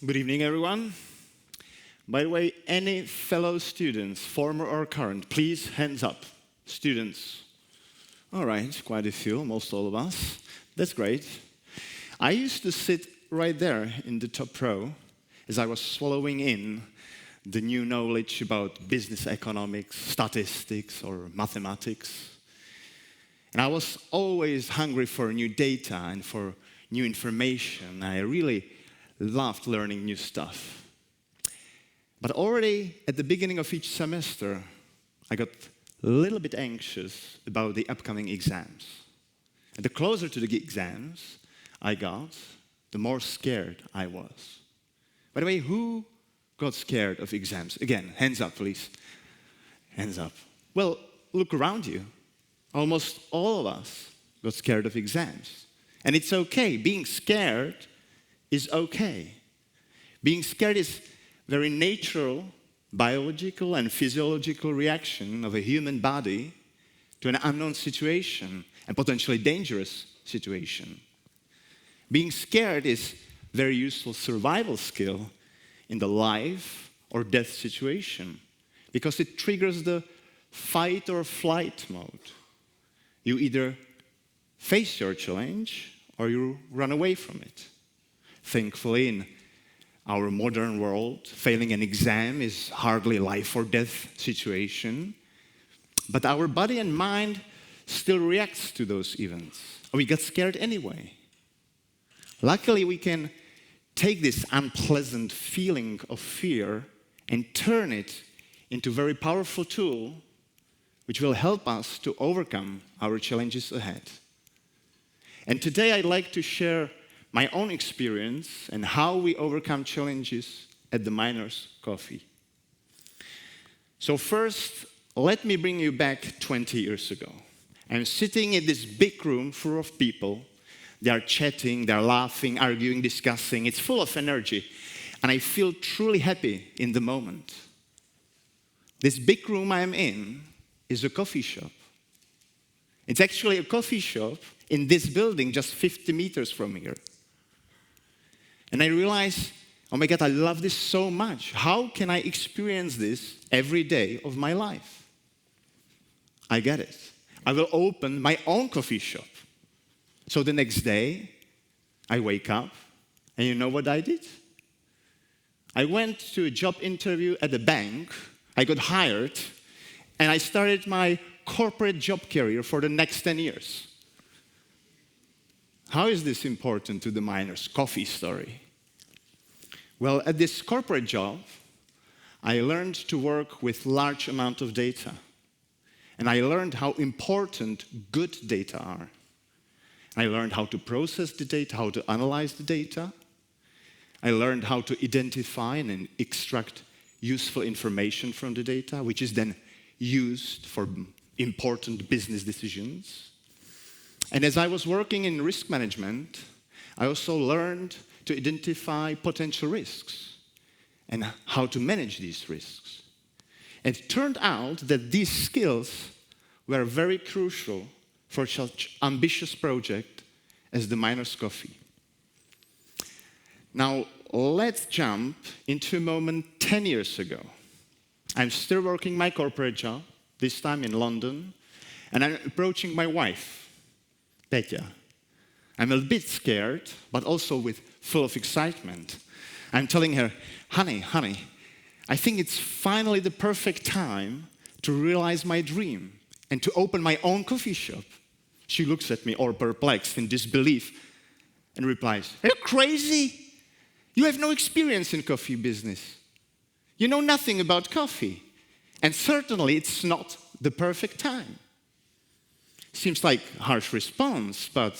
Good evening, everyone. By the way, any fellow students, former or current, please hands up. Students. All right, quite a few, most all of us. That's great. I used to sit right there in the top row as I was swallowing in the new knowledge about business economics, statistics, or mathematics. And I was always hungry for new data and for new information. I really loved learning new stuff. But already at the beginning of each semester, I got a little bit anxious about the upcoming exams. And the closer to the exams I got, the more scared I was. By the way, who got scared of exams? Again, hands up, please. Hands up. Well, look around you. Almost all of us got scared of exams. And it's okay. Being scared is okay. Being scared is a very natural, biological and physiological reaction of a human body to an unknown situation and potentially dangerous situation. Being scared is a very useful survival skill in the life or death situation because it triggers the fight or flight mode. You either face your challenge or you run away from it. Thankfully, in our modern world, failing an exam is hardly a life or death situation, but our body and mind still reacts to those events. We get scared anyway. Luckily, we can take this unpleasant feeling of fear and turn it into a very powerful tool which will help us to overcome our challenges ahead. And today I'd like to share my own experience and how we overcome challenges at the Miners Coffee. So first, let me bring you back 20 years ago. I'm sitting in this big room full of people. They are chatting, they're laughing, arguing, discussing. It's full of energy. And I feel truly happy in the moment. This big room I'm in is a coffee shop. It's actually a coffee shop in this building just 50 meters from here. And I realized, oh my God, I love this so much. How can I experience this every day of my life? I get it. I will open my own coffee shop. So the next day, I wake up, and you know what I did? I went to a job interview at the bank, I got hired, and I started my corporate job career for the next 10 years. How is this important to the Miners Coffee story? Well, at this corporate job, I learned to work with large amount of data. And I learned how important good data are. I learned how to process the data, how to analyze the data. I learned how to identify and extract useful information from the data, which is then used for important business decisions. And as I was working in risk management, I also learned to identify potential risks and how to manage these risks. And it turned out that these skills were very crucial for such ambitious project as the Miners Coffee. Now, let's jump into a moment 10 years ago. I'm still working my corporate job, this time in London, and I'm approaching my wife, Petya. I'm a bit scared, but also full of excitement. I'm telling her, honey, I think it's finally the perfect time to realize my dream and to open my own coffee shop. She looks at me all perplexed in disbelief and replies, are you crazy? You have no experience in coffee business. You know nothing about coffee. And certainly it's not the perfect time. Seems like a harsh response, but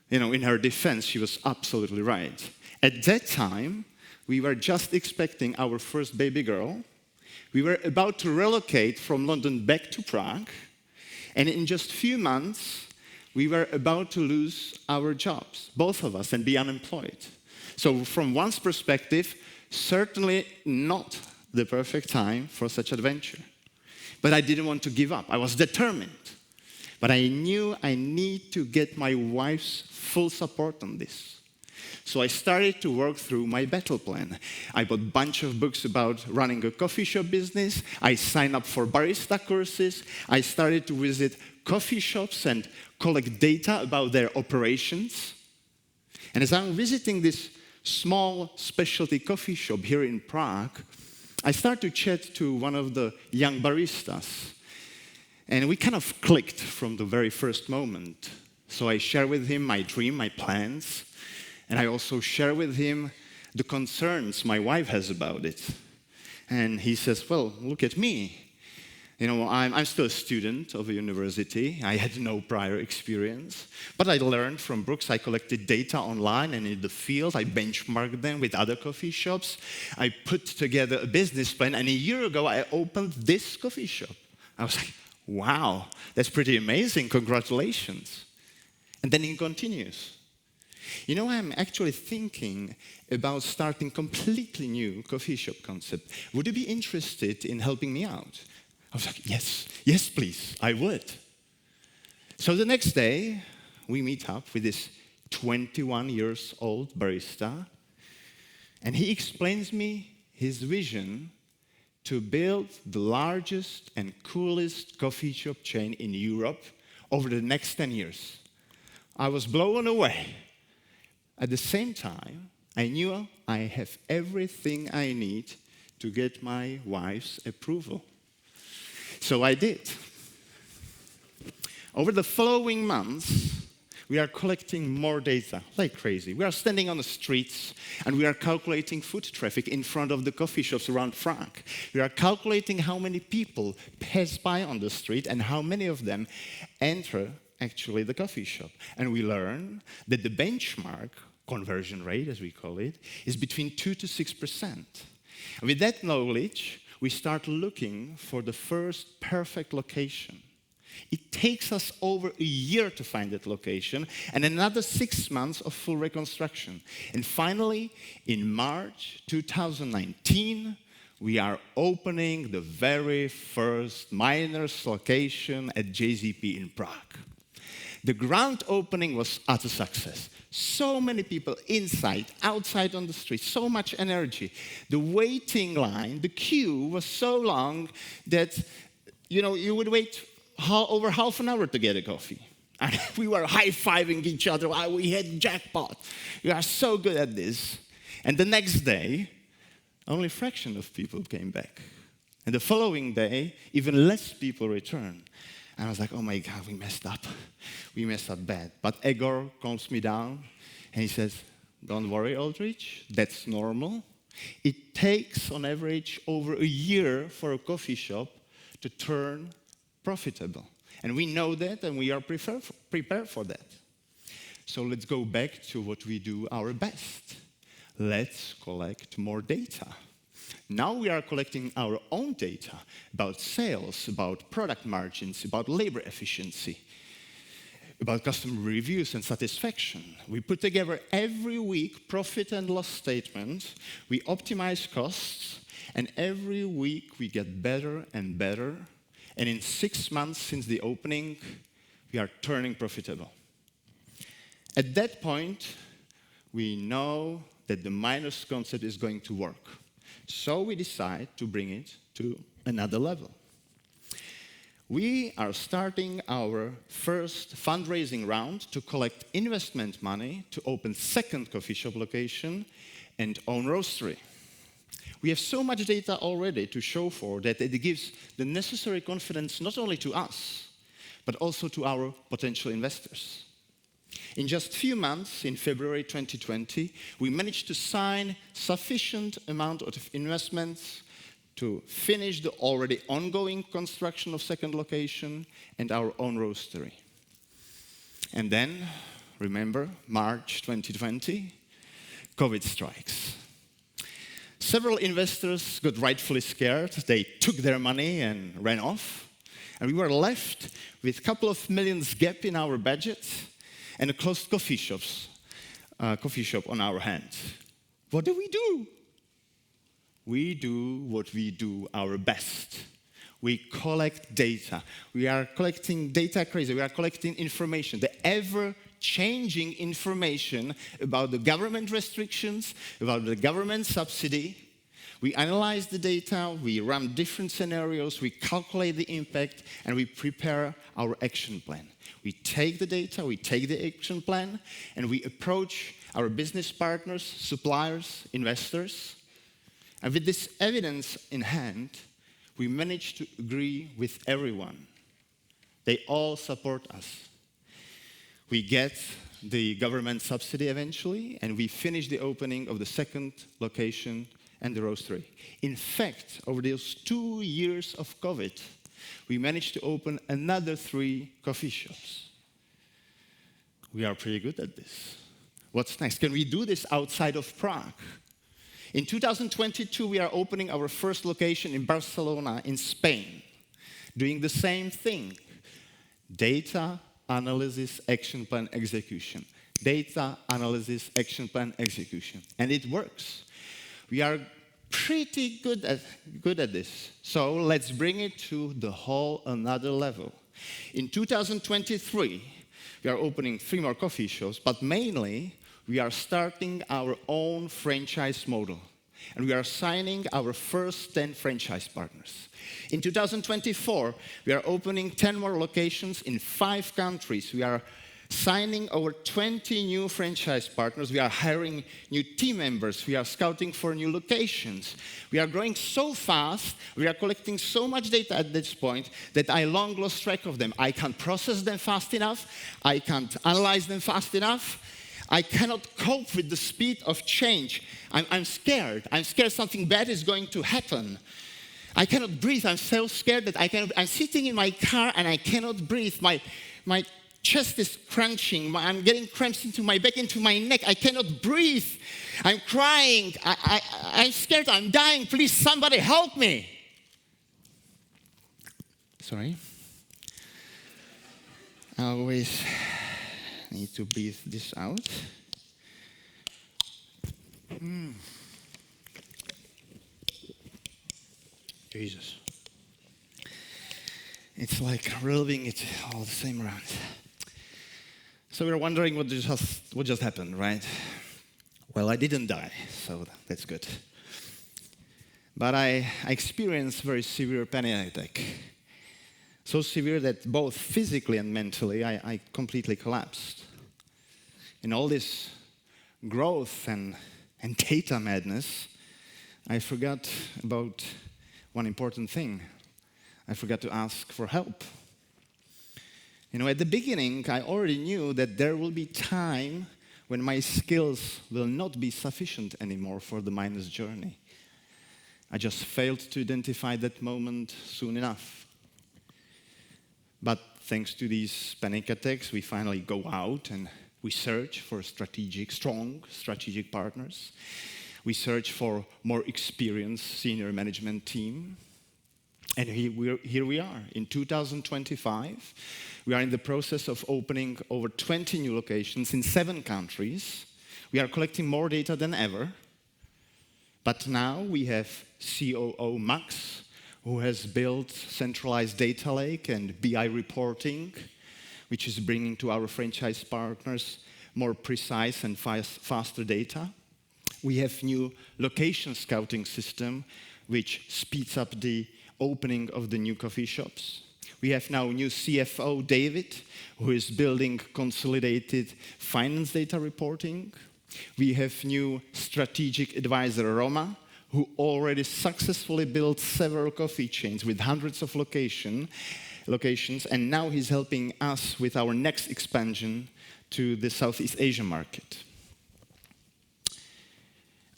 in her defense, she was absolutely right. At that time, we were just expecting our first baby girl. We were about to relocate from London back to Prague. And in just a few months, we were about to lose our jobs, both of us, and be unemployed. So from one's perspective, certainly not the perfect time for such adventure. But I didn't want to give up. I was determined. But I knew I need to get my wife's full support on this. So I started to work through my battle plan. I bought a bunch of books about running a coffee shop business. I signed up for barista courses. I started to visit coffee shops and collect data about their operations. And as I'm visiting this small specialty coffee shop here in Prague, I started to chat to one of the young baristas. And we kind of clicked from the very first moment. So I share with him my dream, my plans. And I also share with him the concerns my wife has about it. And he says, well, look at me. You know, I'm still a student of a university. I had no prior experience. But I learned from books. I collected data online and in the field. I benchmarked them with other coffee shops. I put together a business plan. And a year ago, I opened this coffee shop. I was like, wow, that's pretty amazing. Congratulations. And then he continues. You know, I'm actually thinking about starting completely new coffee shop concept. Would you be interested in helping me out? I was like, yes, please, I would. So the next day, we meet up with this 21 years old barista, and he explains me his vision to build the largest and coolest coffee shop chain in Europe over the next 10 years. I was blown away. At the same time, I knew I have everything I need to get my wife's approval. So I did. Over the following months, we are collecting more data, like crazy. We are standing on the streets, and we are calculating foot traffic in front of the coffee shops around Prague. We are calculating how many people pass by on the street and how many of them enter actually the coffee shop. And we learn that the benchmark conversion rate, as we call it, is between 2 to 6%. And with that knowledge, we start looking for the first perfect location. It takes us over a year to find that location and another 6 months of full reconstruction. And finally, in March 2019, we are opening the very first Miners location at JZP in Prague. The grand opening was utter success. So many people inside, outside on the street, so much energy. The waiting line, the queue was so long that, you would wait over half an hour to get a coffee. And we were high-fiving each other. Wow, we hit jackpot. We are so good at this. And the next day, only a fraction of people came back. And the following day, even less people returned. And I was like, oh my God, we messed up. We messed up bad. But Egor calms me down, and he says, don't worry, Oldřich, that's normal. It takes, on average, over a year for a coffee shop to turn profitable. And we know that, and we are prepared for that. So let's go back to what we do our best. Let's collect more data. Now we are collecting our own data about sales, about product margins, about labor efficiency, about customer reviews and satisfaction. We put together every week profit and loss statement, we optimize costs, and every week we get better and better. And in 6 months since the opening, we are turning profitable. At that point, we know that the Miners concept is going to work. So we decide to bring it to another level. We are starting our first fundraising round to collect investment money to open second coffee shop location and own roastery. We have so much data already to show for that it gives the necessary confidence not only to us, but also to our potential investors. In just a few months, in February 2020, we managed to sign sufficient amount of investments to finish the already ongoing construction of second location and our own roastery. And then, remember, March 2020, COVID strikes. Several investors got rightfully scared. They took their money and ran off. And we were left with a couple of millions gap in our budget and a closed coffee shop on our hands. What do? We do what we do our best. We collect data. We are collecting data crazy. We are collecting information, the ever life-changing information about the government restrictions, about the government subsidy. We analyze the data, we run different scenarios, we calculate the impact, and we prepare our action plan. We take the data, we take the action plan, and we approach our business partners, suppliers, investors. And with this evidence in hand, we manage to agree with everyone. They all support us. We get the government subsidy eventually, and we finish the opening of the second location and the roastery. In fact, over those 2 years of COVID, we managed to open another 3 coffee shops. We are pretty good at this. What's next? Can we do this outside of Prague? In 2022, we are opening our first location in Barcelona, in Spain, doing the same thing. Data, analysis, action plan, execution. Data, analysis, action plan, execution. And it works. We are pretty good at this. So let's bring it to the whole another level. In 2023, we are opening 3 more coffee shops, but mainly we are starting our own franchise model. And we are signing our first 10 franchise partners. In 2024, we are opening 10 more locations in 5 countries. We are signing over 20 new franchise partners. We are hiring new team members. We are scouting for new locations. We are growing so fast, we are collecting so much data at this point that I long lost track of them. I can't process them fast enough. I can't analyze them fast enough. I cannot cope with the speed of change. I'm scared. I'm scared something bad is going to happen. I cannot breathe. I'm so scared that I'm sitting in my car and I cannot breathe. My chest is crunching. I'm getting cramps into my back, into my neck. I cannot breathe. I'm crying. I'm scared. I'm dying. Please, somebody help me. Sorry. I always need to breathe this out. Jesus. It's like reliving it all the same around. So we're wondering what just happened, right? Well, I didn't die, so that's good. But I experienced very severe panic attack. So severe that both physically and mentally, I completely collapsed. In all this growth and data madness, I forgot about one important thing. I forgot to ask for help. You know, at the beginning, I already knew that there will be time when my skills will not be sufficient anymore for the miners' journey. I just failed to identify that moment soon enough. But thanks to these panic attacks, we finally go out and we search for strong strategic partners. We search for more experienced senior management team. And here we are. In 2025, we are in the process of opening over 20 new locations in 7 countries. We are collecting more data than ever. But now we have COO Max, who has built centralized data lake and BI reporting, which is bringing to our franchise partners more precise and faster data. We have new location scouting system, which speeds up the opening of the new coffee shops. We have now new CFO, David, who is building consolidated finance data reporting. We have new strategic advisor, Roma, who already successfully built several coffee chains with hundreds of locations, and now he's helping us with our next expansion to the Southeast Asian market.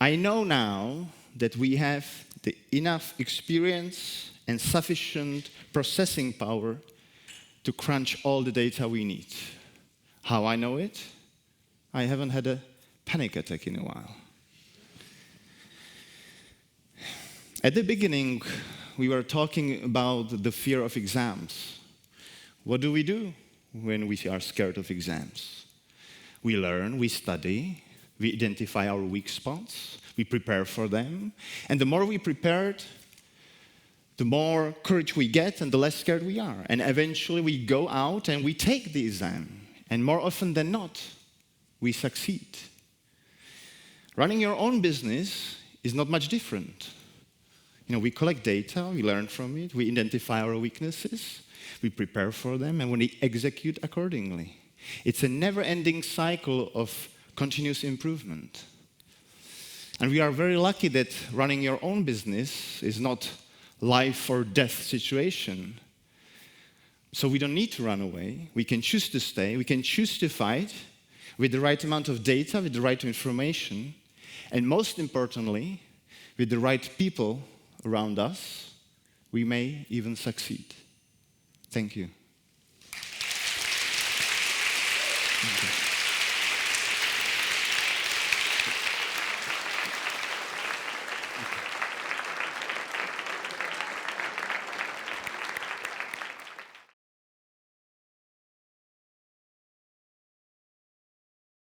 I know now that we have the enough experience and sufficient processing power to crunch all the data we need. How I know it? I haven't had a panic attack in a while. At the beginning, we were talking about the fear of exams. What do we do when we are scared of exams? We learn, we study, we identify our weak spots, we prepare for them, and the more we prepared, the more courage we get and the less scared we are. And eventually we go out and we take the exam. And more often than not, we succeed. Running your own business is not much different. We collect data, we learn from it, we identify our weaknesses, we prepare for them, and we execute accordingly. It's a never-ending cycle of continuous improvement. And we are very lucky that running your own business is not life or death situation. So we don't need to run away. We can choose to stay. We can choose to fight with the right amount of data, with the right information, and most importantly, with the right people around us. We may even succeed. Thank you.